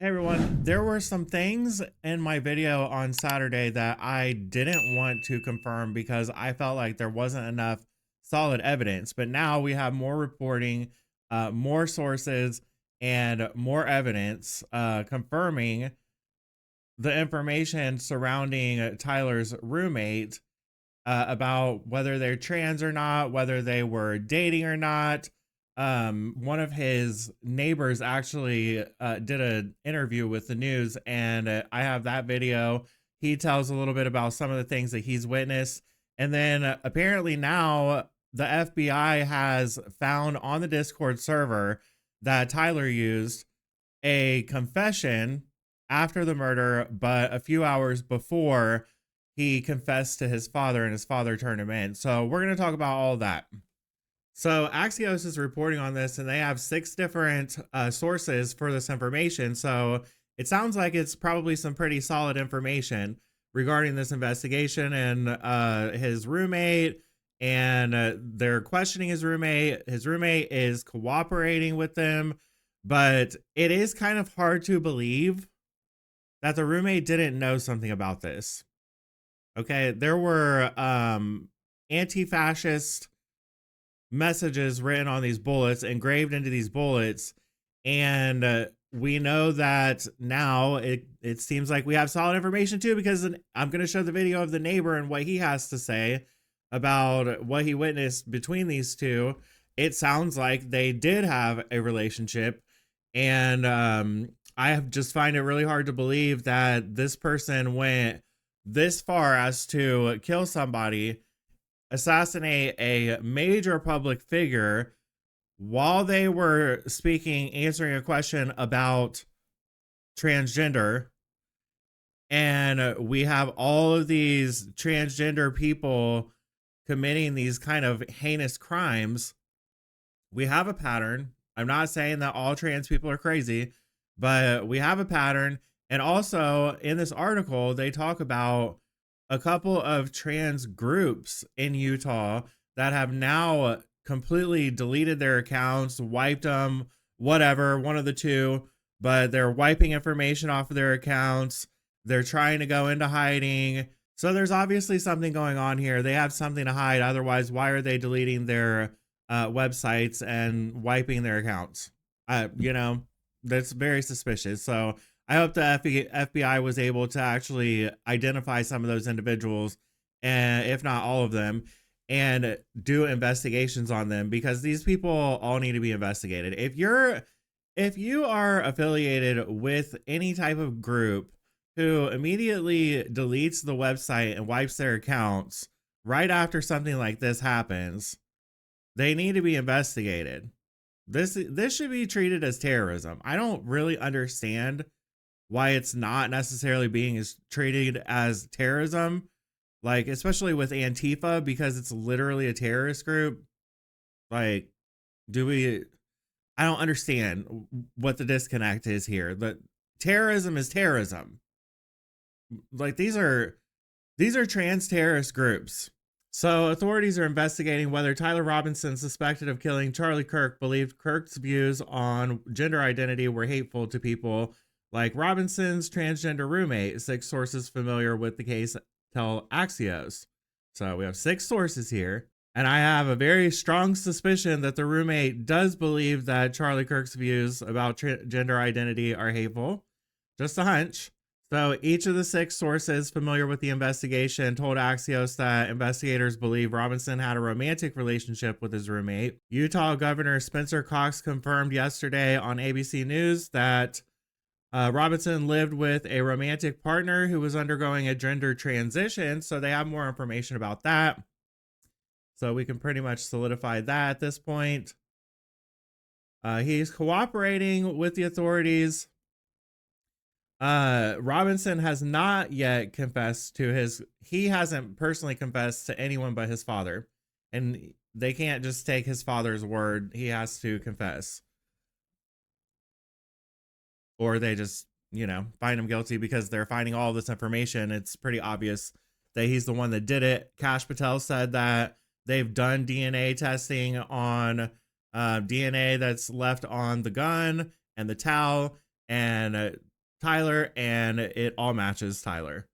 Hey everyone, there were some things in my video on Saturday that I didn't want to confirm because I felt like there wasn't enough solid evidence. But now we have more reporting, more sources, and more evidence confirming the information surrounding Tyler's roommate about whether they're trans or not, whether they were dating or not. One of his neighbors actually did an interview with the news, and I have that video. He tells a little bit about some of the things that he's witnessed. And then apparently now the FBI has found on the Discord server that Tyler used a confession after the murder, but a few hours before he confessed to his father and his father turned him in. So we're going to talk about all of that. So Axios is reporting on this and they have 6 different sources for this information. So it sounds like it's probably some pretty solid information regarding this investigation and his roommate. And they're questioning his roommate. His roommate is cooperating with them, but it is kind of hard to believe that the roommate didn't know something about this. Okay, there were anti-fascist messages written on these bullets, engraved into these bullets, and we know that now it seems like we have solid information too, because I'm going to show the video of the neighbor and what he has to say about what he witnessed between these two. It sounds like they did have a relationship, and I just find it really hard to believe that this person went this far as to kill somebody, assassinate a major public figure while they were speaking, answering a question about transgender. And we have all of these transgender people committing these kind of heinous crimes. We have a pattern. I'm not saying that all trans people are crazy, but we have a pattern. And also in this article, they talk about a couple of trans groups in Utah that have now completely deleted their accounts, wiped them, whatever, one of the two, but they're wiping information off of their accounts. They're trying to go into hiding. So there's obviously something going on here. They have something to hide. Otherwise, why are they deleting their websites and wiping their accounts? That's very suspicious. So I hope the FBI was able to actually identify some of those individuals, and if not all of them, and do investigations on them, because these people all need to be investigated. If you are affiliated with any type of group who immediately deletes the website and wipes their accounts right after something like this happens, they need to be investigated. This should be treated as terrorism. I don't really understand why it's not necessarily being treated as terrorism, like especially with Antifa, because it's literally a terrorist group. Like, I don't understand what the disconnect is here. But terrorism is terrorism. Like, these are trans terrorist groups. So authorities are investigating whether Tyler Robinson, suspected of killing Charlie Kirk, believed Kirk's views on gender identity were hateful to people like Robinson's transgender roommate. 6 sources familiar with the case tell Axios. So we have 6 sources here, and I have a very strong suspicion that the roommate does believe that Charlie Kirk's views about gender identity are hateful. Just a hunch. So each of the 6 sources familiar with the investigation told Axios that investigators believe Robinson had a romantic relationship with his roommate. Utah Governor Spencer Cox confirmed yesterday on ABC News that Robinson lived with a romantic partner who was undergoing a gender transition. So they have more information about that. So we can pretty much solidify that at this point. He's cooperating with the authorities. Robinson has not yet confessed to he hasn't personally confessed to anyone but his father. And they can't just take his father's word. He has to confess. Or they just, find him guilty because they're finding all this information. It's pretty obvious that he's the one that did it. Kash Patel said that they've done DNA testing on DNA that's left on the gun and the towel, and Tyler, and it all matches Tyler.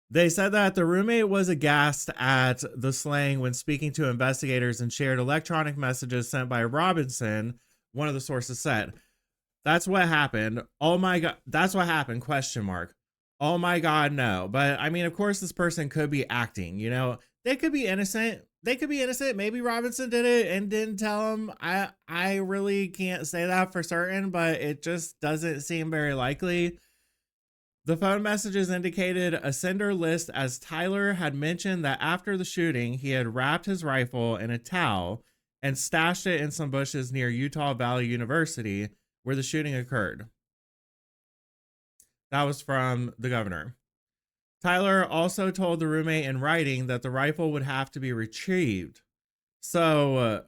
They said that the roommate was aghast at the slang when speaking to investigators and shared electronic messages sent by Robinson, one of the sources said. That's what happened. Oh my God. That's what happened. Question mark. Oh my God, no. But I mean, of course, this person could be acting, you know, they could be innocent. They could be innocent. Maybe Robinson did it and didn't tell him. I really can't say that for certain, but it just doesn't seem very likely. The phone messages indicated a sender list as Tyler had mentioned that after the shooting, he had wrapped his rifle in a towel and stashed it in some bushes near Utah Valley University, where the shooting occurred. That was from the governor. Tyler also told the roommate in writing that the rifle would have to be retrieved. So,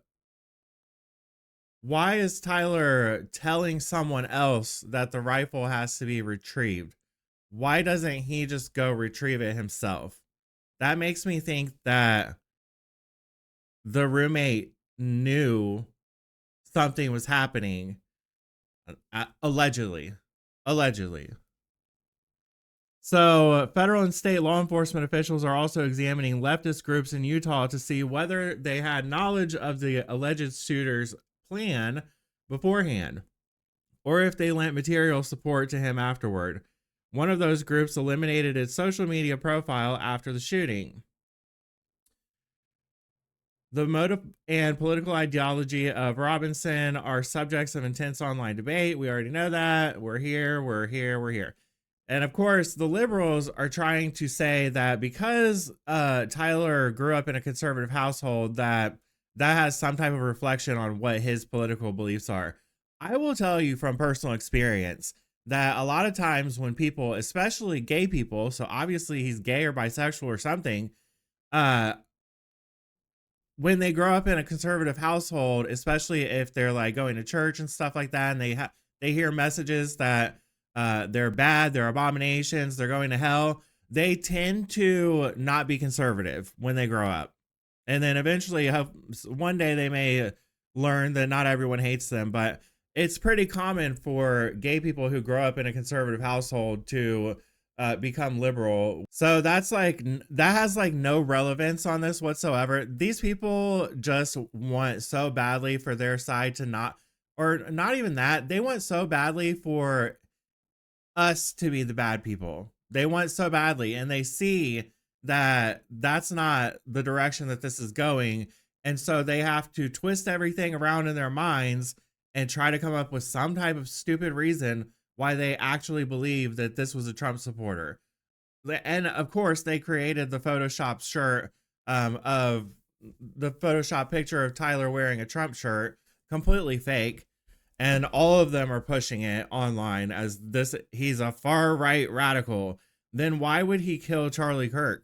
why is Tyler telling someone else that the rifle has to be retrieved? Why doesn't he just go retrieve it himself? That makes me think that the roommate knew something was happening. Allegedly. So, federal and state law enforcement officials are also examining leftist groups in Utah to see whether they had knowledge of the alleged shooter's plan beforehand, or if they lent material support to him afterward. One of those groups eliminated its social media profile after the shooting. The motive and political ideology of Robinson are subjects of intense online debate. We already know that. We're here. And of course, the liberals are trying to say that because Tyler grew up in a conservative household, that has some type of reflection on what his political beliefs are. I will tell you from personal experience that a lot of times when people, especially gay people, so obviously he's gay or bisexual or something, when they grow up in a conservative household, especially if they're like going to church and stuff like that, and they hear messages that they're bad, they're abominations, they're going to hell, they tend to not be conservative when they grow up. And then eventually, one day they may learn that not everyone hates them, but it's pretty common for gay people who grow up in a conservative household to become liberal. So that has like no relevance on this whatsoever. These people just want so badly for their side to not, or not even that, they want so badly for us to be the bad people. They want so badly, and they see that that's not the direction that this is going, and so they have to twist everything around in their minds and try to come up with some type of stupid reason why they actually believe that this was a Trump supporter. And of course, they created the Photoshop shirt of the Photoshop picture of Tyler wearing a Trump shirt, completely fake. And all of them are pushing it online as this, he's a far right radical. Then why would he kill Charlie Kirk?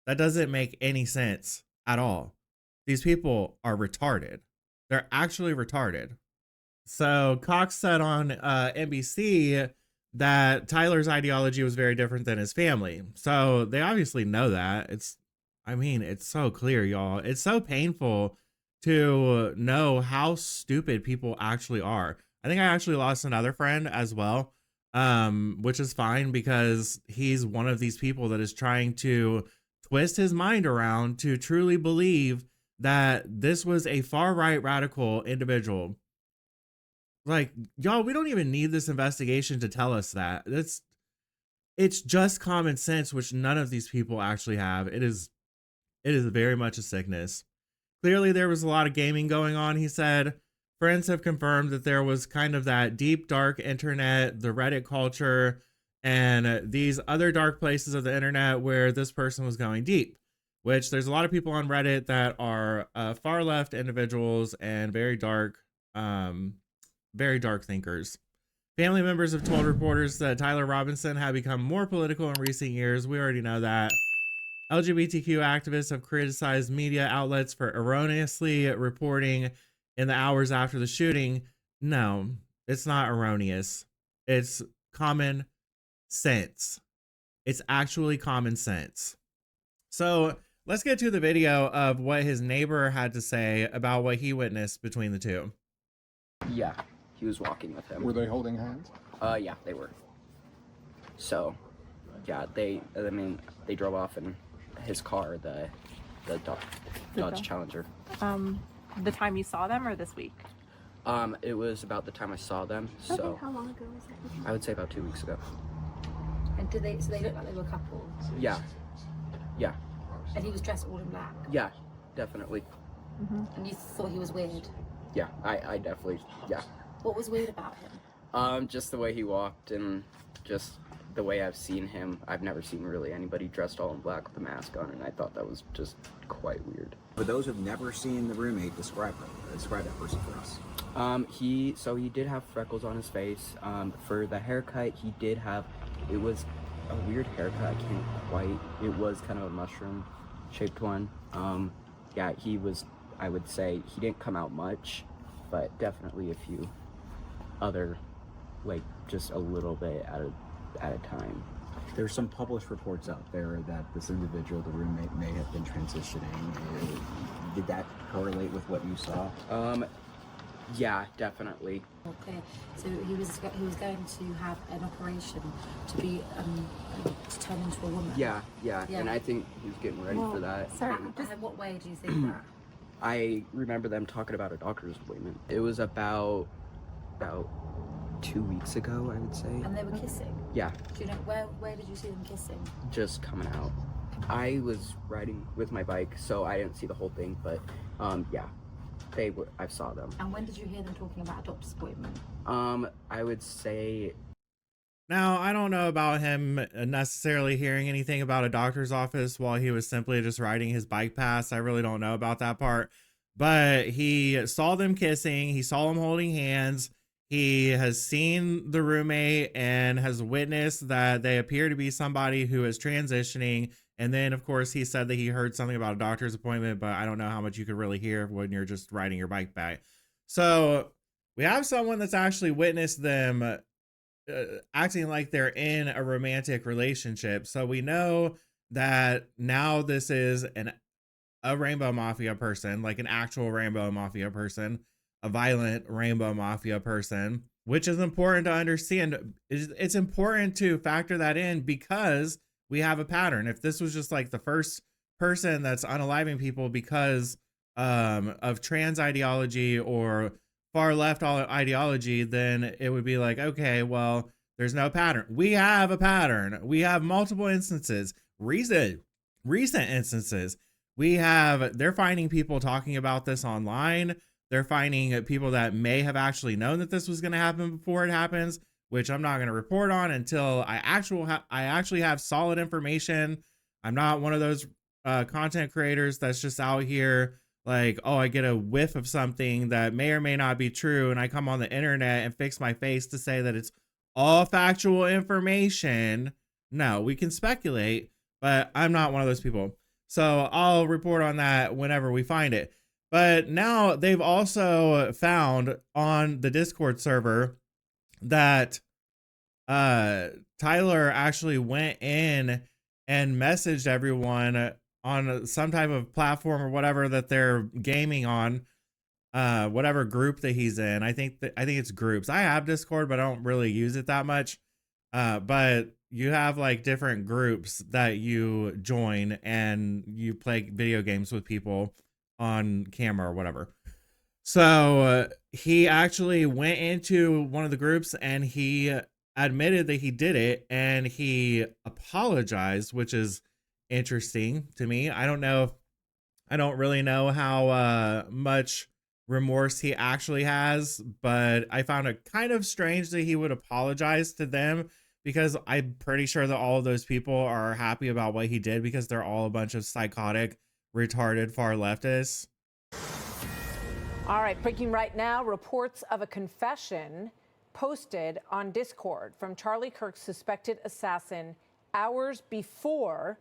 That doesn't make any sense at all. These people are retarded. They're actually retarded. So Cox said on NBC that Tyler's ideology was very different than his family. So they obviously know that. It's so clear, y'all. It's so painful to know how stupid people actually are. I think I actually lost another friend as well, which is fine because he's one of these people that is trying to twist his mind around to truly believe that this was a far right radical individual. Like, y'all, we don't even need this investigation to tell us that. It's just common sense, which none of these people actually have. It is very much a sickness. Clearly, there was a lot of gaming going on, he said. Friends have confirmed that there was kind of that deep, dark internet, the Reddit culture, and these other dark places of the internet where this person was going deep, which there's a lot of people on Reddit that are far left individuals and very dark thinkers. Family members have told reporters that Tyler Robinson had become more political in recent years. We already know that. LGBTQ activists have criticized media outlets for erroneously reporting in the hours after the shooting. No, it's not erroneous. It's common sense. It's actually common sense. So let's get to the video of what his neighbor had to say about what he witnessed between the two. Yeah. he was walking with him. Were they holding hands? Yeah, they were. So, yeah, they drove off in his car, the Dodge Challenger. The time you saw them or this week? It was about the time I saw them. So Okay, how long ago was that? I would say about 2 weeks ago. And so they looked like they were a couple? Yeah. Yeah. And he was dressed all in black? Yeah, definitely. And you thought he was weird? Yeah, I definitely, yeah. What was weird about him? Just the way he walked and just the way I've seen him. I've never seen really anybody dressed all in black with a mask on, and I thought that was just quite weird. For those who've never seen the roommate, describe that person for us. He did have freckles on his face. For the haircut, he did have, it was a weird haircut. It was kind of a mushroom shaped one. Yeah, I would say he didn't come out much, but definitely a few other, like just a little bit at a time. There's some published reports out there that this individual, the roommate, may have been transitioning. Did that correlate with what you saw? Yeah, definitely. Okay, so he was going to have an operation to be to turn into a woman. Yeah, and I think he's getting ready for that. Sorry, in what way do you think that? I remember them talking about a doctor's appointment. It was about 2 weeks ago, I would say. And they were kissing? Yeah. Do you know, where did you see them kissing? Just coming out. I was riding with my bike, so I didn't see the whole thing, but yeah, I saw them. And when did you hear them talking about a doctor's appointment? I would say... Now, I don't know about him necessarily hearing anything about a doctor's office while he was simply just riding his bike past. I really don't know about that part, but he saw them kissing. He saw them holding hands. He has seen the roommate and has witnessed that they appear to be somebody who is transitioning. And then, of course, he said that he heard something about a doctor's appointment, but I don't know how much you could really hear when you're just riding your bike back. So we have someone that's actually witnessed them acting like they're in a romantic relationship. So we know that now this is a Rainbow Mafia person, like an actual Rainbow Mafia person, a violent Rainbow Mafia person, which is important to understand. It's important to factor that in because we have a pattern. If this was just like the first person that's unaliving people because of trans ideology or far left ideology, then it would be like, okay, well, there's no pattern. We have a pattern. We have multiple instances, recent instances. They're finding people talking about this online. They're finding people that may have actually known that this was going to happen before it happens, which I'm not going to report on until I actually have solid information. I'm not one of those content creators that's just out here like, oh, I get a whiff of something that may or may not be true, and I come on the internet and fix my face to say that it's all factual information. No, we can speculate, but I'm not one of those people. So I'll report on that whenever we find it. But now they've also found on the Discord server that Tyler actually went in and messaged everyone on some type of platform or whatever that they're gaming on, whatever group that he's in. I think it's groups. I have Discord, but I don't really use it that much. But you have like different groups that you join and you play video games with people on camera or whatever. So he actually went into one of the groups and he admitted that he did it and he apologized, which is interesting to me. I don't really know how much remorse he actually has, but I found it kind of strange that he would apologize to them because I'm pretty sure that all of those people are happy about what he did because they're all a bunch of psychotic, retarded, far leftists. All right, breaking right now, reports of a confession posted on Discord from Charlie Kirk's suspected assassin hours before,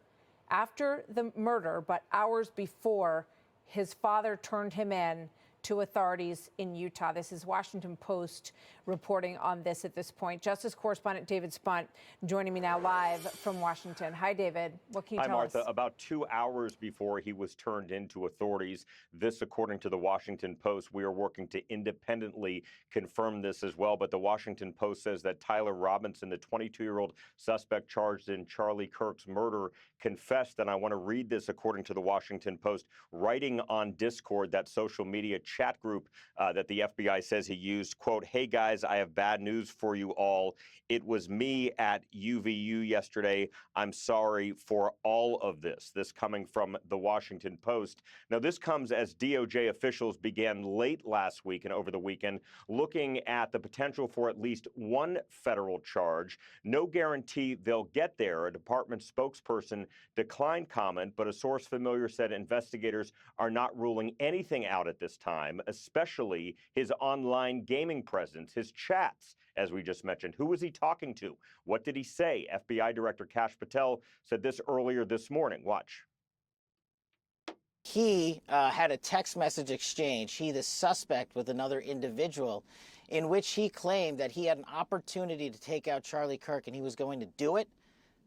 after the murder, but hours before his father turned him in to authorities in Utah. This is Washington Post reporting on this at this point. Justice correspondent David Spunt joining me now live from Washington. Hi, David. What can you tell us? Hi, Martha. About 2 hours before he was turned into authorities, this according to the Washington Post. We are working to independently confirm this as well, but the Washington Post says that Tyler Robinson, the 22-year-old suspect charged in Charlie Kirk's murder, confessed, and I want to read this according to the Washington Post, writing on Discord, that social media chat group that the FBI says he used, quote, "Hey guys, I have bad news for you all. It was me at UVU yesterday. I'm sorry for all of this." This coming from the Washington Post. Now, this comes as DOJ officials began late last week and over the weekend looking at the potential for at least one federal charge. No guarantee they'll get there. A department spokesperson declined comment, but a source familiar said investigators are not ruling anything out at this time, especially his online gaming presence, his chats, as we just mentioned. Who was he talking to? What did he say? FBI Director Kash Patel said this earlier this morning. Watch. He had a text message exchange, he the suspect, with another individual, in which he claimed that he had an opportunity to take out Charlie Kirk and he was going to do it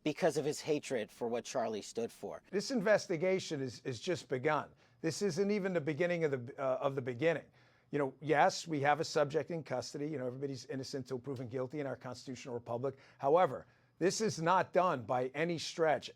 because of his hatred for what Charlie stood for. This investigation is just begun. This isn't even the beginning of the beginning. You know, yes, we have a subject in custody. You know, everybody's innocent until proven guilty in our constitutional republic. However, this is not done by any stretch.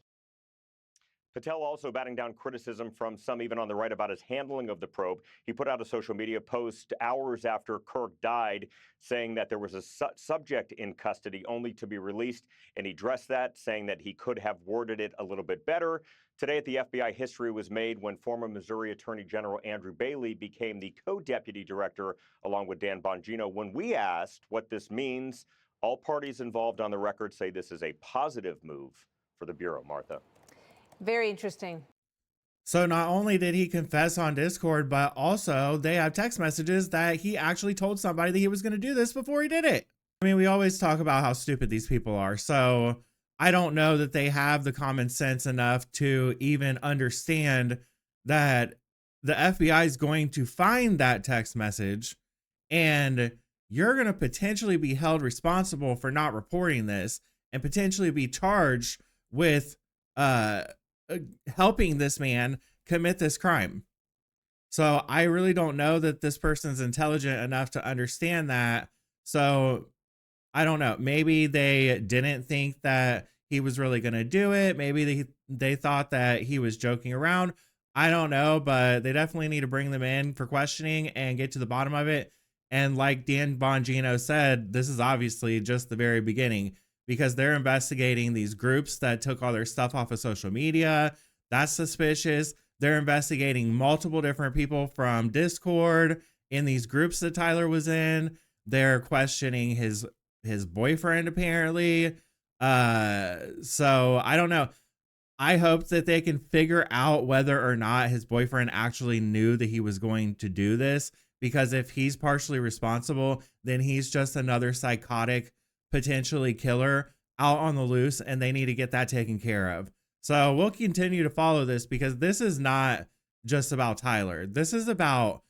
Patel also batting down criticism from some even on the right about his handling of the probe. He put out a social media post hours after Kirk died saying that there was a subject in custody only to be released, and he addressed that, saying that he could have worded it a little bit better. Today at the FBI, history was made when former Missouri Attorney General Andrew Bailey became the co-deputy director along with Dan Bongino. When we asked what this means, all parties involved on the record say this is a positive move for the Bureau, Martha. Very interesting. So not only did he confess on Discord, but also they have text messages that he actually told somebody that he was going to do this before he did it. I mean, we always talk about how stupid these people are. So I don't know that they have the common sense enough to even understand that the FBI is going to find that text message and you're going to potentially be held responsible for not reporting this and potentially be charged with helping this man commit this crime. So I really don't know that this person's intelligent enough to understand that. So I don't know. Maybe they didn't think that he was really going to do it. Maybe they thought that he was joking around. I don't know, but they definitely need to bring them in for questioning and get to the bottom of it. And like Dan Bongino said, this is obviously just the very beginning, because they're investigating these groups that took all their stuff off of social media. That's suspicious. They're investigating multiple different people from Discord in these groups that Tyler was in. They're questioning his boyfriend, apparently. So I don't know. I hope that they can figure out whether or not his boyfriend actually knew that he was going to do this, because if he's partially responsible, then he's just another psychotic, potentially killer out on the loose, and they need to get that taken care of. So we'll continue to follow this, because this is not just about Tyler. This is about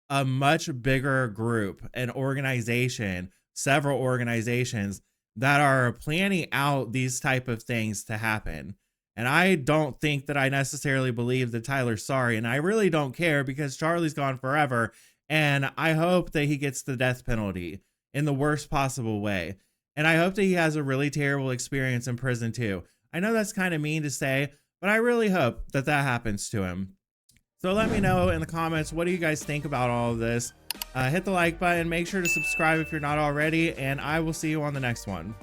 a much bigger group, an organization, several organizations that are planning out these type of things to happen. And I don't think that I necessarily believe that Tyler's sorry, and I really don't care, because Charlie's gone forever, and I hope that he gets the death penalty in the worst possible way. And I hope that he has a really terrible experience in prison too. I know that's kind of mean to say, but I really hope that that happens to him. So let me know in the comments, what do you guys think about all of this? Hit the like button, make sure to subscribe if you're not already, and I will see you on the next one.